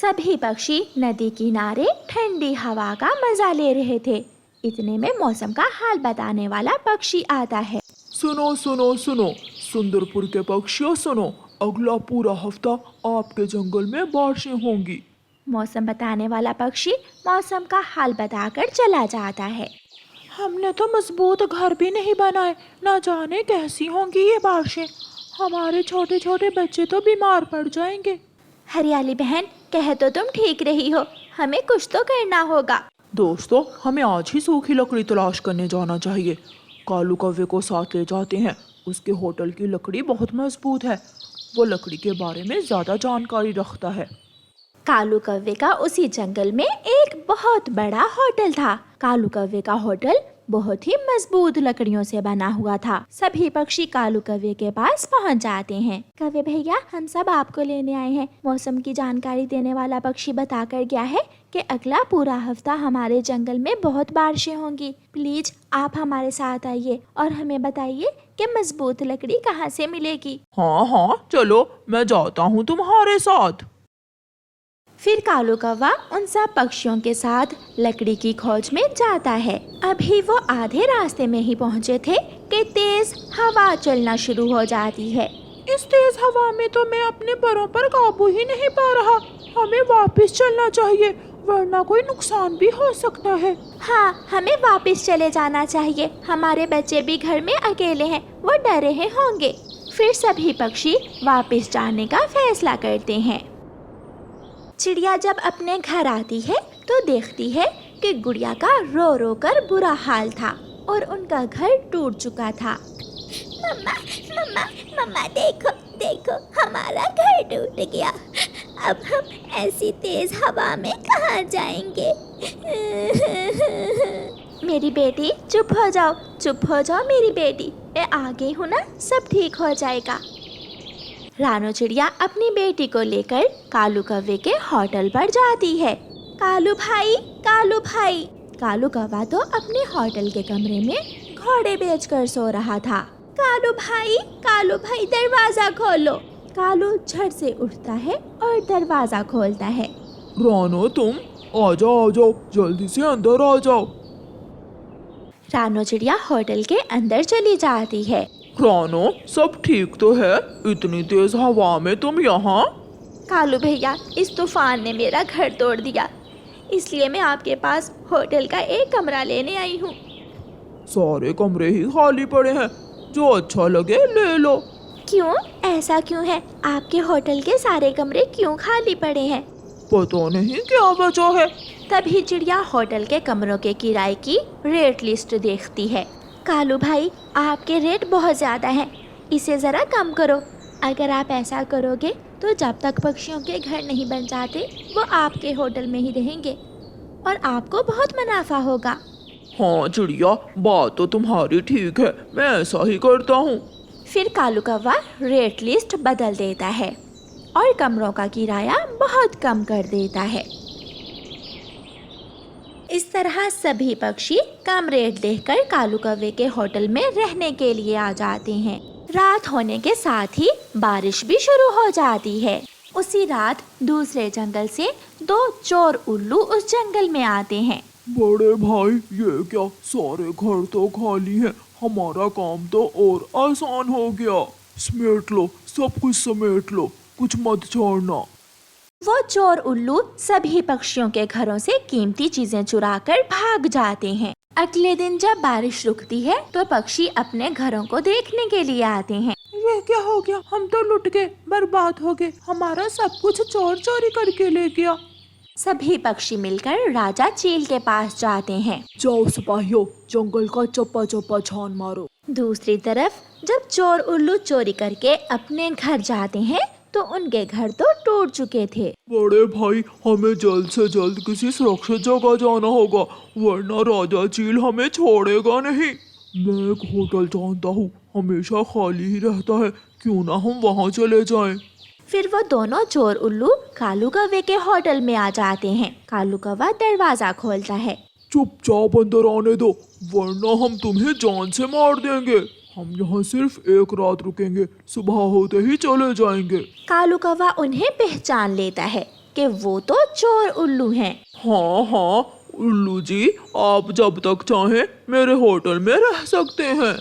सभी पक्षी नदी किनारे ठंडी हवा का मजा ले रहे थे। इतने में मौसम का हाल बताने वाला पक्षी आता है। सुनो सुनो सुनो, सुंदरपुर के पक्षियों सुनो, अगला पूरा हफ्ता आपके जंगल में बारिशें होंगी। मौसम बताने वाला पक्षी मौसम का हाल बताकर चला जाता है। हमने तो मजबूत घर भी नहीं बनाए, ना जाने कैसी होंगी ये बारिशें। हमारे छोटे छोटे बच्चे तो बीमार पड़ जाएंगे। हरियाली बहन, कह तो तुम ठीक रही हो, हमें कुछ तो करना होगा। दोस्तों, हमें आज ही सूखी लकड़ी तलाश करने जाना चाहिए। कालू कौवे को साथ ले जाते हैं, उसके होटल की लकड़ी बहुत मजबूत है। वो लकड़ी के बारे में ज्यादा जानकारी रखता है। कालू कौवे का उसी जंगल में एक बहुत बड़ा होटल था। कालू कौवे का होटल बहुत ही मजबूत लकड़ियों से बना हुआ था। सभी पक्षी कालू कौवे के पास पहुंच जाते हैं। कौवे भैया, हम सब आपको लेने आए हैं। मौसम की जानकारी देने वाला पक्षी बताकर गया है कि अगला पूरा हफ्ता हमारे जंगल में बहुत बारिशें होंगी। प्लीज आप हमारे साथ आइए और हमें बताइए कि मजबूत लकड़ी कहाँ से मिलेगी। हाँ हाँ, चलो मैं जाता हूँ तुम्हारे साथ। फिर कालू कौवा उन सब पक्षियों के साथ लकड़ी की खोज में जाता है। अभी वो आधे रास्ते में ही पहुँचे थे कि तेज हवा चलना शुरू हो जाती है। इस तेज हवा में तो मैं अपने पैरों पर काबू ही नहीं पा रहा। हमें वापस चलना चाहिए, वरना कोई नुकसान भी हो सकता है। हाँ, हमें वापस चले जाना चाहिए। हमारे बच्चे भी घर में अकेले हैं, वो डर रहे होंगे। फिर सभी पक्षी वापस जाने का फैसला करते हैं। चिड़िया जब अपने घर आती है तो देखती है कि गुड़िया का रो रो कर बुरा हाल था और उनका घर टूट चुका था। मम्मा मम्मा मम्मा, देखो देखो, हमारा घर टूट गया। अब हम ऐसी तेज हवा में कहाँ जाएंगे। मेरी बेटी, चुप हो जाओ, चुप हो जाओ मेरी बेटी, मैं आ गई हूँ ना, सब ठीक हो जाएगा। रानो चिड़िया अपनी बेटी को लेकर कालू कौवे के होटल पर जाती है। कालू भाई, कालू भाई। कालू कौवा तो अपने होटल के कमरे में घोड़े बेचकर सो रहा था। कालू भाई, दरवाजा खोलो। कालू झट से उठता है और दरवाजा खोलता है। रानो, तुम आ जाओ, जल्दी से अंदर आ जाओ। रानो चिड़िया होटल के अंदर चली जाती है। रानो, सब ठीक तो है? इतनी तेज हवा में तुम यहाँ? कालू भैया, इस तूफान ने मेरा घर तोड़ दिया, इसलिए मैं आपके पास होटल का एक कमरा लेने आई हूँ। सारे कमरे ही खाली पड़े हैं, जो अच्छा लगे ले लो। क्यों, ऐसा क्यों है? आपके होटल के सारे कमरे क्यों खाली पड़े हैं? पता नहीं क्या वजह है। तभी चिड़िया होटल के कमरों के किराए की रेट लिस्ट देखती है। कालू भाई, आपके रेट बहुत ज़्यादा हैं, इसे ज़रा कम करो। अगर आप ऐसा करोगे तो जब तक पक्षियों के घर नहीं बन जाते वो आपके होटल में ही रहेंगे और आपको बहुत मुनाफा होगा। हाँ चिड़िया, बात तो तुम्हारी ठीक है, मैं ऐसा ही करता हूँ। फिर कालू कौवा रेट लिस्ट बदल देता है और कमरों का किराया बहुत कम कर देता है। इस तरह सभी पक्षी कम रेट देखकर कालू कौवे के होटल में रहने के लिए आ जाते हैं। रात होने के साथ ही बारिश भी शुरू हो जाती है। उसी रात दूसरे जंगल से दो चोर उल्लू उस जंगल में आते हैं। बड़े भाई, ये क्या, सारे घर तो खाली हैं, हमारा काम तो और आसान हो गया। समेट लो, सब कुछ समेट लो, कुछ मत छोड़ना। वो चोर उल्लू सभी पक्षियों के घरों से कीमती चीजें चुराकर भाग जाते हैं। अगले दिन जब बारिश रुकती है तो पक्षी अपने घरों को देखने के लिए आते हैं। ये क्या हो गया, हम तो लुट गए, बर्बाद हो गए, हमारा सब कुछ चोर चोरी करके ले गया। सभी पक्षी मिलकर राजा चील के पास जाते हैं। जाओ सिपाहियों, जंगल का चप्पा चप्पा छान मारो। दूसरी तरफ जब चोर उल्लू चोरी करके अपने घर जाते हैं तो उनके घर तो टूट चुके थे। बड़े भाई, हमें जल्द से जल्द किसी सुरक्षित जगह जाना होगा, वरना राजा चील हमें छोड़ेगा नहीं। मैं एक होटल जानता हूँ, हमेशा खाली ही रहता है, क्यों ना हम वहाँ चले जाएं। फिर वो दोनों चोर उल्लू कालू कौवे के होटल में आ जाते हैं। कालू कौवा दरवाजा खोलता है। चुपचाप अंदर आने दो, वरना हम तुम्हें जान से मार देंगे। हम यहाँ सिर्फ एक रात रुकेंगे, सुबह होते ही चले जाएंगे। कालू कौवा उन्हें पहचान लेता है कि कि वो तो चोर उल्लू हैं। हाँ हाँ उल्लू जी, आप जब तक चाहें मेरे होटल में रह सकते हैं।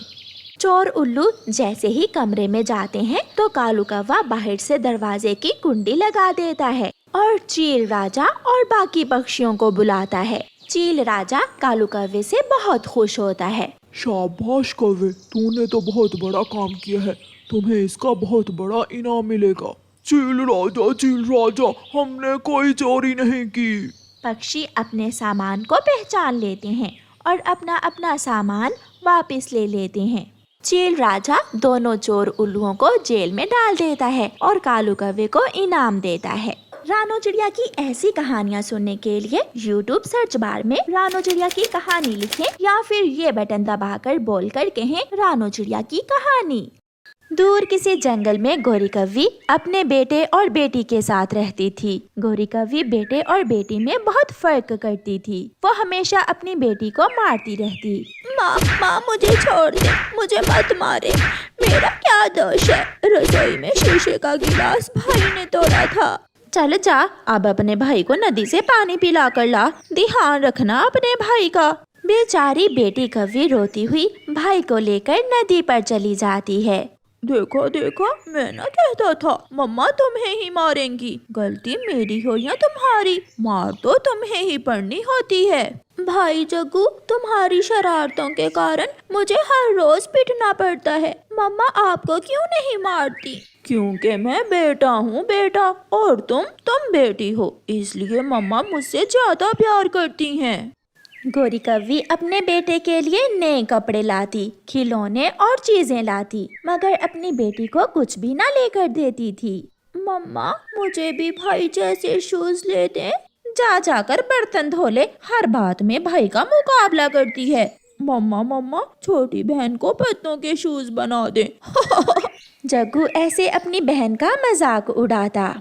चोर उल्लू जैसे ही कमरे में जाते हैं तो कालू कौवा बाहर से दरवाजे की कुंडी लगा देता है और चील राजा और बाकी पक्षियों को बुलाता है। चील राजा कालू कौवे से बहुत खुश होता है। शाबाश कौवे, तूने तो बहुत बड़ा काम किया है, तुम्हें इसका बहुत बड़ा इनाम मिलेगा। चील राजा, हमने कोई चोरी नहीं की। पक्षी अपने सामान को पहचान लेते हैं और अपना अपना सामान वापस ले लेते हैं। चील राजा दोनों चोर उल्लुओं को जेल में डाल देता है और कालू कौवे को इनाम देता है। रानो चिड़िया की ऐसी कहानियाँ सुनने के लिए YouTube सर्च बार में रानो चिड़िया की कहानी लिखें या फिर ये बटन दबाकर बोलकर कहें रानो चिड़िया की कहानी। दूर किसी जंगल में गोरी कौवी अपने बेटे और बेटी के साथ रहती थी। गोरी कौवी बेटे और बेटी में बहुत फर्क करती थी। वो हमेशा अपनी बेटी को मारती रहती। माँ मुझे छोड़ दे, मुझे मत मारे, मेरा क्या दोष है? रसोई में शीशे का गिलास भाई ने तोड़ा था। चल जा, अब अपने भाई को नदी से पानी पिला कर ला, ध्यान रखना अपने भाई का। बेचारी बेटी कौवी रोती हुई भाई को लेकर नदी पर चली जाती है। देखो मैं ना कहता था मम्मा तुम्हें ही मारेंगी, गलती मेरी हो या तुम्हारी, मार तो तुम्हें ही पड़नी होती है। भाई जग्गू, तुम्हारी शरारतों के कारण मुझे हर रोज पिटना पड़ता है। मम्मा आपको क्यों नहीं मारती? क्योंकि मैं बेटा हूँ बेटा, और तुम बेटी हो, इसलिए मम्मा मुझसे ज्यादा प्यार करती हैं। गोरी कौवी अपने बेटे के लिए नए कपड़े लाती, खिलौने और चीजें लाती, मगर अपनी बेटी को कुछ भी ना लेकर देती थी। मम्मा मुझे भी भाई जैसे शूज ले दे। जाकर बर्तन धो ले, हर बात में भाई का मुकाबला करती है। मम्मा छोटी बहन को पत्तों के शूज बना दे। जग्गू ऐसे अपनी बहन का मजाक उड़ाता।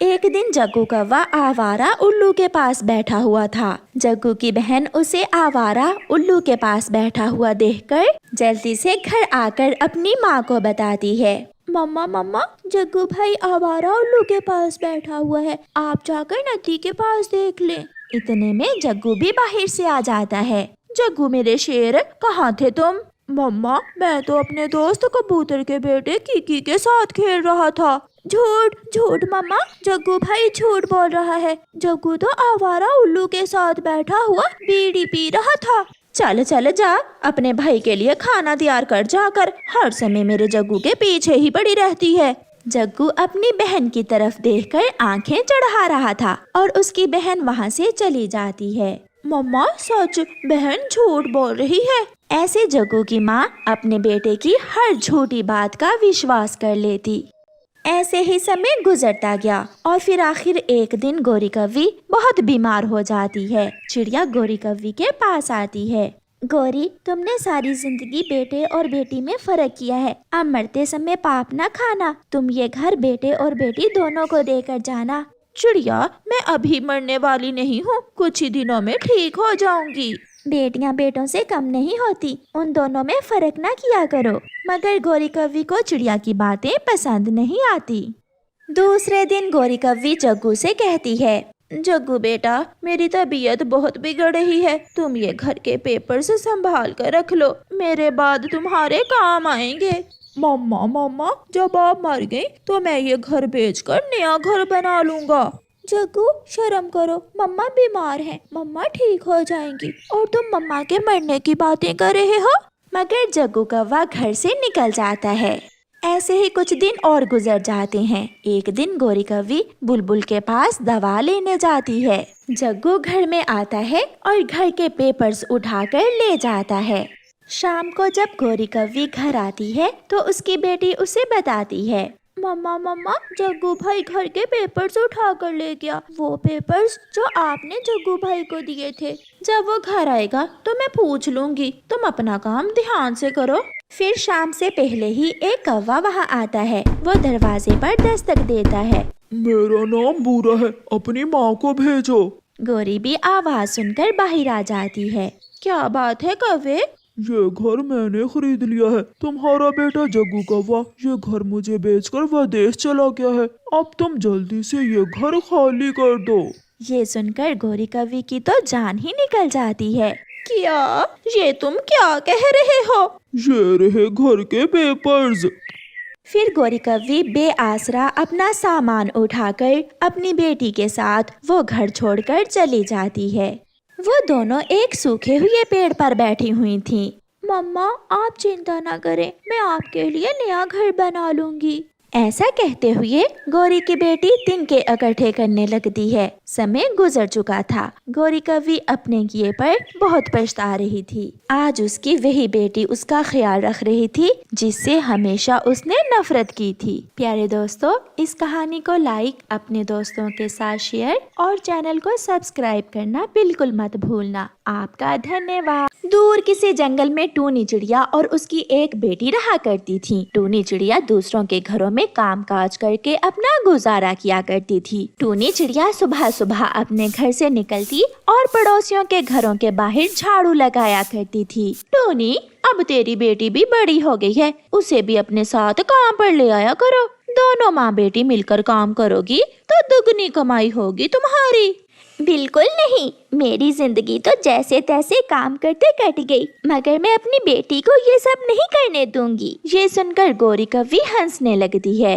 एक दिन जग्गू कौवा आवारा उल्लू के पास बैठा हुआ था। जग्गू की बहन उसे आवारा उल्लू के पास बैठा हुआ देखकर जल्दी से घर आकर अपनी माँ को बताती है। मम्मा जग्गू भाई आवारा उल्लू के पास बैठा हुआ है, आप जाकर नदी के पास देख लें। इतने में जग्गू भी बाहर से आ जाता है। जग्गू मेरे शेर, कहाँ थे तुम? मम्मा मैं तो अपने दोस्त कबूतर के बेटे कीकी के साथ खेल रहा था। झूठ मम्मा, जग्गू भाई झूठ बोल रहा है। जग्गू तो आवारा उल्लू के साथ बैठा हुआ बीड़ी पी रहा था। चल जा, अपने भाई के लिए खाना तैयार कर जाकर, हर समय मेरे जग्गू के पीछे ही पड़ी रहती है। जग्गू अपनी बहन की तरफ देखकर आंखें चढ़ा रहा था और उसकी बहन वहाँ से चली जाती है। मम्मा सच, बहन झूठ बोल रही है। ऐसे जग्गू की माँ अपने बेटे की हर झूठी बात का विश्वास कर लेती। ऐसे ही समय गुजरता गया और फिर आखिर एक दिन गोरी कौवी बहुत बीमार हो जाती है। चिड़िया गोरी कौवी के पास आती है। गोरी, तुमने सारी जिंदगी बेटे और बेटी में फर्क किया है, अब मरते समय पाप न खाना। तुम ये घर बेटे और बेटी दोनों को देकर जाना। चिड़िया, मैं अभी मरने वाली नहीं हूँ, कुछ ही दिनों में ठीक हो जाऊंगी। बेटियां बेटों से कम नहीं होती, उन दोनों में फर्क ना किया करो। मगर गोरी कौवी को चिड़िया की बातें पसंद नहीं आती। दूसरे दिन गोरी कौवी जग्गू से कहती है, जग्गू बेटा, मेरी तबीयत बहुत बिगड़ रही है, तुम ये घर के पेपर्स संभाल कर रख लो, मेरे बाद तुम्हारे काम आएंगे। मम्मा जब आप मर गई तो मैं ये घर बेचकर नया घर बना लूंगा। जग्गू शर्म करो, मम्मा बीमार हैं, मम्मा ठीक हो जाएंगी और तुम मम्मा के मरने की बातें कर रहे हो। मगर जग्गू कौवा घर से निकल जाता है। ऐसे ही कुछ दिन और गुजर जाते हैं। एक दिन गोरी कौवी बुलबुल के पास दवा लेने जाती है। जग्गू घर में आता है और घर के पेपर्स उठाकर ले जाता है। शाम को जब गोरी कौवी घर आती है तो उसकी बेटी उसे बताती है, मम्मा जग्गू भाई घर के पेपर्स उठा कर ले गया, वो पेपर्स जो आपने जग्गू भाई को दिए थे। जब वो घर आएगा तो मैं पूछ लूंगी, तुम अपना काम ध्यान से करो। फिर शाम से पहले ही एक कौवा वहाँ आता है। वो दरवाजे पर दस्तक देता है। मेरा नाम बूरा है, अपनी माँ को भेजो। गोरी भी आवाज सुनकर बाहर आ जाती है। क्या बात है कौवे, ये घर मैंने खरीद लिया है। तुम्हारा बेटा जग्गू कौवा ये घर मुझे बेचकर विदेश चला गया है। अब तुम जल्दी से ये घर खाली कर दो। ये सुनकर गौरी कवि की तो जान ही निकल जाती है। क्या? ये तुम क्या कह रहे हो? ये रहे घर के पेपर्स। फिर गौरी कव्वी बेआसरा अपना सामान उठाकर अपनी बेटी के साथ वो घर छोड़कर चली जाती है। वो दोनों एक सूखे हुए पेड़ पर बैठी हुई थीं। मम्मा आप चिंता ना करें, मैं आपके लिए नया घर बना लूंगी। ऐसा कहते हुए गौरी की बेटी तिनके इकट्ठे करने लगती है। समय गुजर चुका था। गौरी कवि अपने किए पर बहुत पछता रही थी। आज उसकी वही बेटी उसका ख्याल रख रही थी जिससे हमेशा उसने नफरत की थी। प्यारे दोस्तों, इस कहानी को लाइक, अपने दोस्तों के साथ शेयर और चैनल को सब्सक्राइब करना बिल्कुल मत भूलना। आपका धन्यवाद। दूर किसी जंगल में टूनी चिड़िया और उसकी एक बेटी रहा करती थी। टूनी चिड़िया दूसरों के घरों में काम काज करके अपना गुजारा किया करती थी। टूनी चिड़िया सुबह सुबह अपने घर से निकलती और पड़ोसियों के घरों के बाहर झाड़ू लगाया करती थी। टूनी, अब तेरी बेटी भी बड़ी हो गई है, उसे भी अपने साथ काम पर ले आया करो। दोनों माँ बेटी मिलकर काम करोगी तो दुगनी कमाई होगी तुम्हारी। बिल्कुल नहीं, मेरी जिंदगी तो जैसे तैसे काम करते कट गई, मगर मैं अपनी बेटी को ये सब नहीं करने दूंगी। ये सुनकर गौरी कवि हंसने लगती है।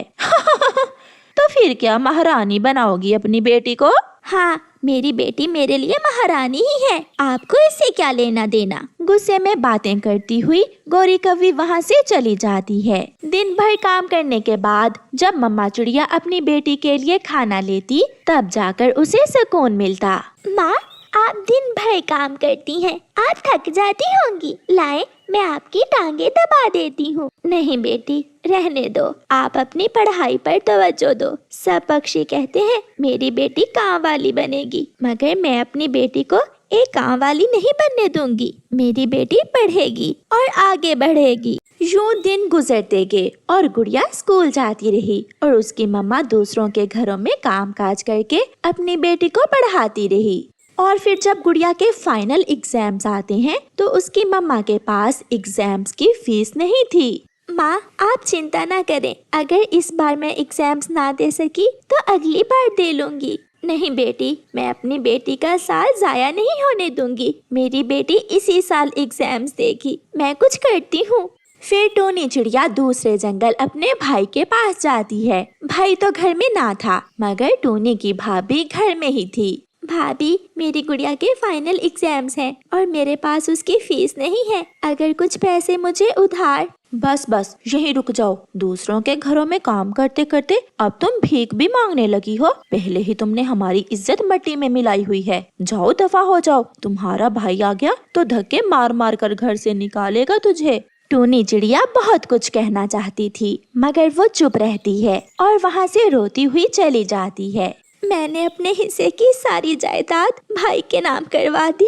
तो फिर क्या महारानी बनाओगी अपनी बेटी को? हाँ, मेरी बेटी मेरे लिए महारानी ही है, आपको इससे क्या लेना देना। गुस्से में बातें करती हुई गौरी कवि वहाँ से चली जाती है। दिन भर काम करने के बाद जब मम्मा चिड़िया अपनी बेटी के लिए खाना लेती तब जाकर उसे सुकून मिलता। माँ, आप दिन भर काम करती हैं, आप थक जाती होंगी। लाए, मैं आपकी टांगे दबा देती हूँ। नहीं बेटी, रहने दो, आप अपनी पढ़ाई पर तवज्जो दो। सब पक्षी कहते हैं मेरी बेटी काम वाली बनेगी, मगर मैं अपनी बेटी को एक काम वाली नहीं बनने दूंगी। मेरी बेटी पढ़ेगी और आगे बढ़ेगी। यूं दिन गुजरते गए और गुड़िया स्कूल जाती रही और उसकी मम्मा दूसरों के घरों में काम काज करके अपनी बेटी को पढ़ाती रही। और फिर जब गुड़िया के फाइनल एग्जाम्स आते हैं तो उसकी मम्मा के पास एग्जाम्स की फीस नहीं थी। माँ, आप चिंता ना करें, अगर इस बार मैं एग्जाम्स ना दे सकी तो अगली बार दे लूंगी। नहीं बेटी, मैं अपनी बेटी का साल जाया नहीं होने दूंगी। मेरी बेटी इसी साल एग्जाम्स देगी, मैं कुछ करती हूँ। फिर टूनी चिड़िया दूसरे जंगल अपने भाई के पास जाती है। भाई तो घर में ना था, मगर टूनी की भाभी घर में ही थी। भाभी, मेरी गुड़िया के फाइनल एग्जाम्स हैं और मेरे पास उसकी फीस नहीं है, अगर कुछ पैसे मुझे उधार। बस बस, यहीं रुक जाओ। दूसरों के घरों में काम करते करते अब तुम भीख भी मांगने लगी हो। पहले ही तुमने हमारी इज्जत मिट्टी में मिलाई हुई है। जाओ, दफा हो जाओ। तुम्हारा भाई आ गया तो धक्के मार मार कर घर से निकालेगा तुझे। टूनी चिड़िया बहुत कुछ कहना चाहती थी, मगर वो चुप रहती है और वहाँ से रोती हुई चली जाती है। मैंने अपने हिस्से की सारी जायदाद भाई के नाम करवा दी,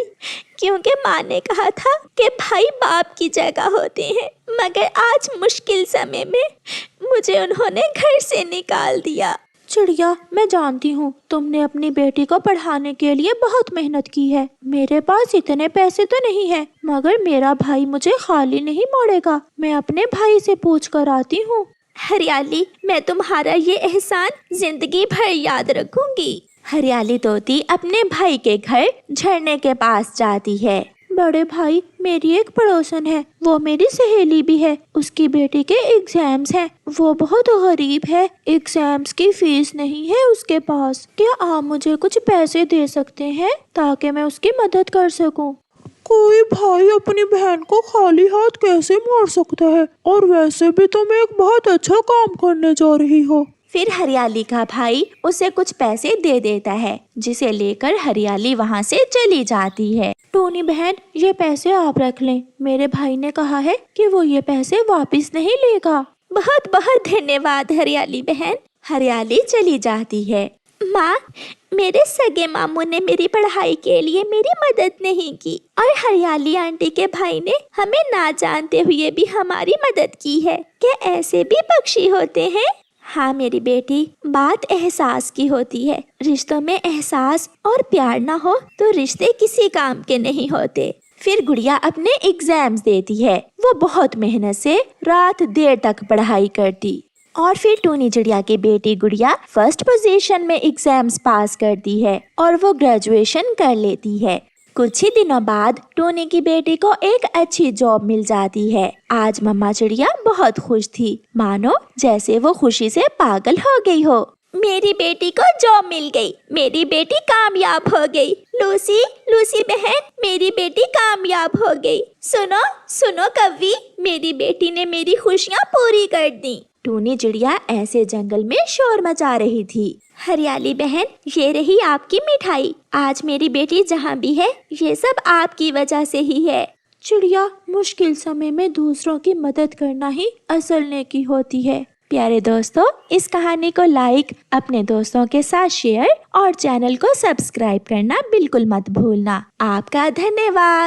क्योंकि माँ ने कहा था कि भाई बाप की जगह होते हैं, मगर आज मुश्किल समय में मुझे उन्होंने घर से निकाल दिया। चिड़िया, मैं जानती हूँ तुमने अपनी बेटी को पढ़ाने के लिए बहुत मेहनत की है। मेरे पास इतने पैसे तो नहीं है, मगर मेरा भाई मुझे खाली नहीं मोड़ेगा। मैं अपने भाई से पूछ कर आती हूँ। हरियाली, मैं तुम्हारा ये एहसान जिंदगी भर याद रखूंगी। हरियाली तोती अपने भाई के घर झरने के पास जाती है। बड़े भाई, मेरी एक पड़ोसन है, वो मेरी सहेली भी है। उसकी बेटी के एग्जाम्स हैं, वो बहुत गरीब है, एग्जाम्स की फीस नहीं है उसके पास। क्या आप मुझे कुछ पैसे दे सकते हैं ताकि मैं उसकी मदद कर सकूं? कोई भाई अपनी बहन को खाली हाथ कैसे मार सकता है? और वैसे भी तुम एक बहुत अच्छा काम करने जा रही हो। फिर हरियाली का भाई उसे कुछ पैसे दे देता है, जिसे लेकर हरियाली वहाँ से चली जाती है। टूनी बहन, ये पैसे आप रख लें। मेरे भाई ने कहा है कि वो ये पैसे वापस नहीं लेगा। बहुत बहुत धन्यवाद हरियाली बहन। हरियाली चली जाती है। माँ, मेरे सगे मामू ने मेरी पढ़ाई के लिए मेरी मदद नहीं की और हरियाली आंटी के भाई ने हमें ना जानते हुए भी हमारी मदद की है। क्या ऐसे भी पक्षी होते हैं? हाँ मेरी बेटी, बात एहसास की होती है। रिश्तों में एहसास और प्यार ना हो तो रिश्ते किसी काम के नहीं होते। फिर गुड़िया अपने एग्जाम्स देती है। वो बहुत मेहनत से रात देर तक पढ़ाई करती और फिर टूनी चिड़िया की बेटी गुड़िया फर्स्ट पोजीशन में एग्जाम्स पास करती है और वो ग्रेजुएशन कर लेती है। कुछ ही दिनों बाद टूनी की बेटी को एक अच्छी जॉब मिल जाती है। आज मम्मा चिड़िया बहुत खुश थी, मानो जैसे वो खुशी से पागल हो गई हो। मेरी बेटी को जॉब मिल गई, मेरी बेटी कामयाब हो गई। लूसी, लूसी बहन, मेरी बेटी कामयाब हो गई। सुनो सुनो कव्वी, मेरी बेटी ने मेरी खुशियाँ पूरी कर दी। टूनी चिड़िया ऐसे जंगल में शोर मचा रही थी। हरियाली बहन, ये रही आपकी मिठाई। आज मेरी बेटी जहाँ भी है, ये सब आपकी वजह से ही है। चिड़िया, मुश्किल समय में दूसरों की मदद करना ही असल नेकी होती है। प्यारे दोस्तों, इस कहानी को लाइक, अपने दोस्तों के साथ शेयर और चैनल को सब्सक्राइब करना बिल्कुल मत भूलना। आपका धन्यवाद।